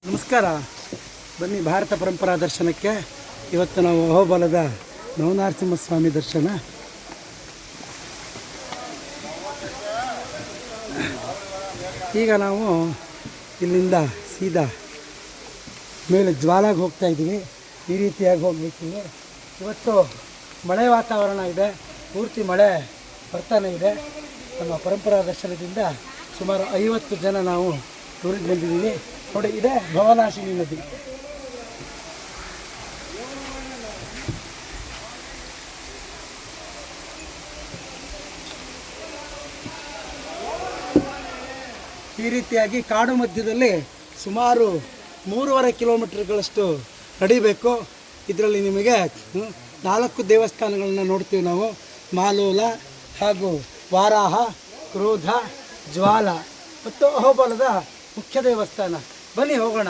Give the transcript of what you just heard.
ನಮಸ್ಕಾರ. ಬನ್ನಿ ಭಾರತ ಪರಂಪರಾ ದರ್ಶನಕ್ಕೆ. ಇವತ್ತು ನಾವು ಅಹೋಬಲದ ನವನರಸಿಂಹಸ್ವಾಮಿ ದರ್ಶನ. ಈಗ ನಾವು ಇಲ್ಲಿಂದ ಸೀದಾ ಮೇಲೆ ಜ್ವಾಲಾಗಿ ಹೋಗ್ತಾ ಇದ್ದೀವಿ. ಈ ರೀತಿಯಾಗಿ ಹೋಗಬೇಕಿದೆ. ಇವತ್ತು ಮಳೆ ವಾತಾವರಣ ಇದೆ, ಪೂರ್ತಿ ಮಳೆ ಬರ್ತಾನೆ ಇದೆ. ನಮ್ಮ ಪರಂಪರಾ ದರ್ಶನದಿಂದ ಸುಮಾರು 50 ಜನ ನಾವು ಟೂರಿಗೆ ಬಂದಿದ್ದೀವಿ. ನೋಡಿ, ಇದೆ ಭವನಾಶಿನಿ ನದಿ. ಈ ರೀತಿಯಾಗಿ ಕಾಡು ಮಧ್ಯದಲ್ಲಿ ಸುಮಾರು 3.5 ಕಿಲೋಮೀಟರ್ಗಳಷ್ಟು ನಡಿಬೇಕು. ಇದರಲ್ಲಿ ನಿಮಗೆ 4 ದೇವಸ್ಥಾನಗಳನ್ನ ನೋಡ್ತೀವಿ ನಾವು. ಮಾಲೂಲ ಹಾಗೂ ವಾರಾಹ, ಕ್ರೋಧ, ಜ್ವಾಲ ಮತ್ತು ಅಹೋಬಲದ ಮುಖ್ಯ ದೇವಸ್ಥಾನ. ಬನ್ನಿ ಹೋಗೋಣ.